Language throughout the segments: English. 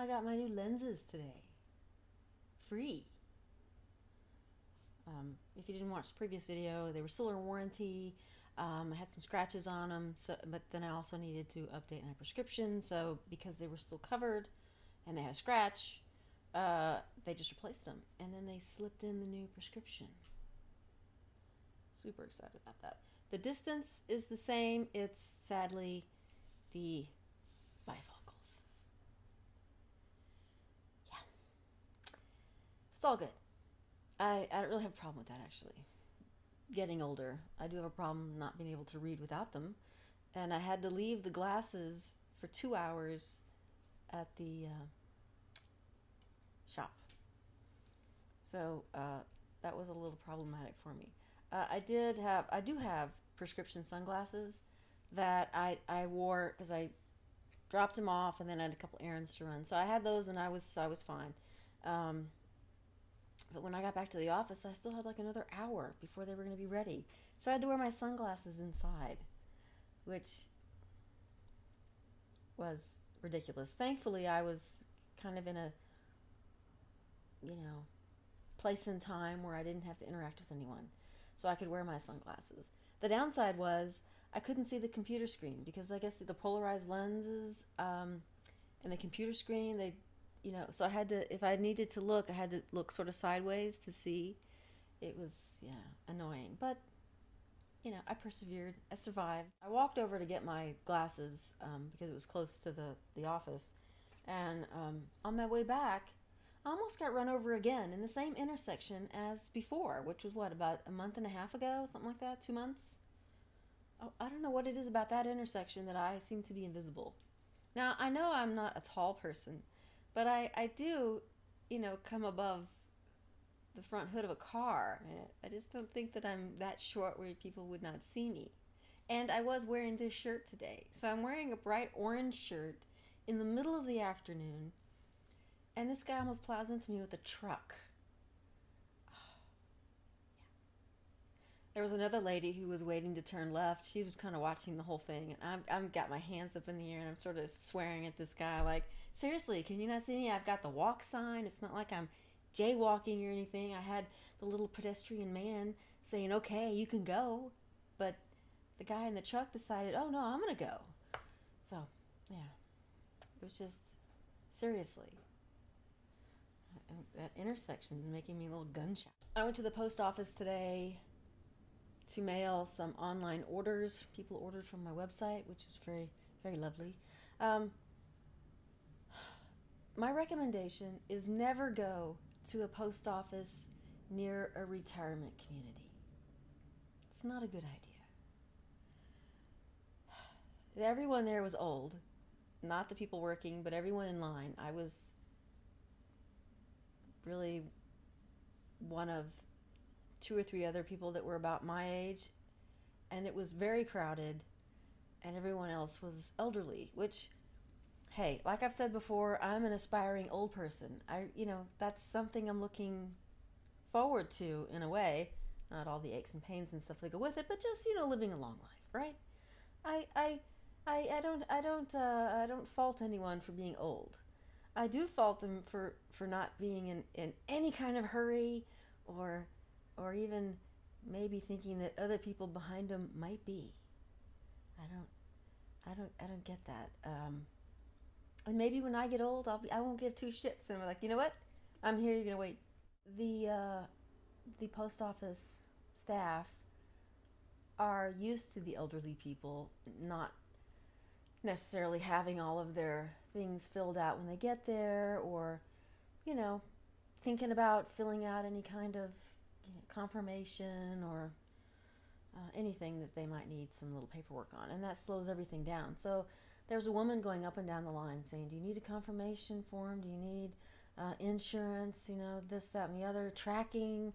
I got my new lenses today. Free. If you didn't watch the previous video, they were still in warranty. I had some scratches on them, but then I also needed to update my prescription. So because they were still covered and they had a scratch, they just replaced them. And then they slipped in the new prescription. Super excited about that. The distance is the same. It's sadly the bifocals. Yeah. It's all good. I don't really have a problem with that, actually. Getting older, I do have a problem not being able to read without them. And I had to leave the glasses for 2 hours at the shop. So that was a little problematic for me. I do have prescription sunglasses that I wore because I dropped them off and then I had a couple errands to run. So I had those and I was fine. But when I got back to the office, I still had like another hour before they were going to be ready. So I had to wear my sunglasses inside, which was ridiculous. Thankfully, I was kind of in a, place and time where I didn't have to interact with anyone. So I could wear my sunglasses. The downside was I couldn't see the computer screen because I guess the polarized lenses and the computer screen, so I had to, if I needed to look, I had to look sort of sideways to see. It was, annoying. But, I persevered. I survived. I walked over to get my glasses because it was close to the office. And on my way back, I almost got run over again in the same intersection as before, which was about a month and a half ago, something like that, 2 months. Oh, I don't know what it is about that intersection that I seem to be invisible. Now, I know I'm not a tall person, but I do, come above the front hood of a car. I just don't think that I'm that short where people would not see me. And I was wearing this shirt today. So I'm wearing a bright orange shirt in the middle of the afternoon, and this guy almost plows into me with a truck. There was another lady who was waiting to turn left. She was kind of watching the whole thing, and I've got my hands up in the air, and I'm sort of swearing at this guy, like, seriously, can you not see me? I've got the walk sign. It's not like I'm jaywalking or anything. I had the little pedestrian man saying, okay, you can go, but the guy in the truck decided, oh no, I'm gonna go. So, yeah, it was just, seriously, that intersection is making me a little gun shy. I went to the post office today to mail some online orders. People ordered from my website, which is very, very lovely. My recommendation is never go to a post office near a retirement community. It's not a good idea. Everyone there was old. Not the people working, but everyone in line. I was really one of 2 or 3 other people that were about my age, and it was very crowded, and everyone else was elderly, which, hey, like I've said before, I'm an aspiring old person. That's something I'm looking forward to in a way. Not all the aches and pains and stuff that go with it, but just, living a long life, right? I don't fault anyone for being old. I do fault them for not being in any kind of hurry or even maybe thinking that other people behind them might be. I don't get that. And maybe when I get old, I won't give 2 shits, and I'm like, you know what? I'm here. You're gonna wait. The post office staff are used to the elderly people not necessarily having all of their things filled out when they get there, or thinking about filling out any kind of confirmation or anything that they might need some little paperwork on, and that slows everything down. So there's a woman going up and down the line saying, do you need a confirmation form? Do you need insurance? This, that, and the other, tracking.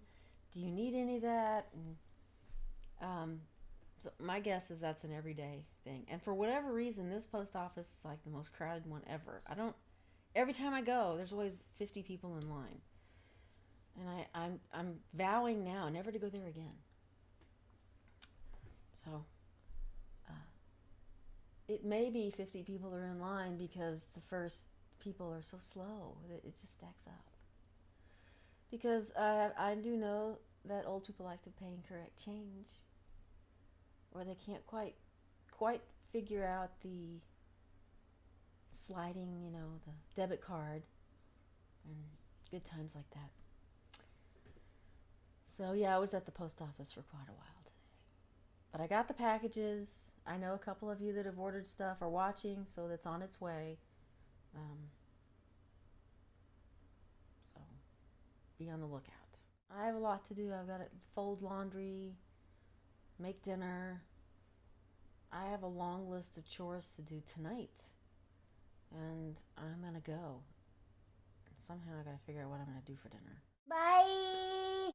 Do you need any of that? And so my guess is that's an everyday thing. And for whatever reason, this post office is like the most crowded one ever. Every time I go, there's always 50 people in line. And I'm vowing now never to go there again. So it may be 50 people are in line because the first people are so slow that it just stacks up. Because I do know that old people like to pay in correct change, or they can't quite figure out the sliding, the debit card, and good times like that. So yeah, I was at the post office for quite a while today. But I got the packages. I know a couple of you that have ordered stuff are watching, so that's on its way. So be on the lookout. I have a lot to do. I've got to fold laundry, make dinner. I have a long list of chores to do tonight, and I'm gonna go. Somehow I gotta figure out what I'm gonna do for dinner. Bye!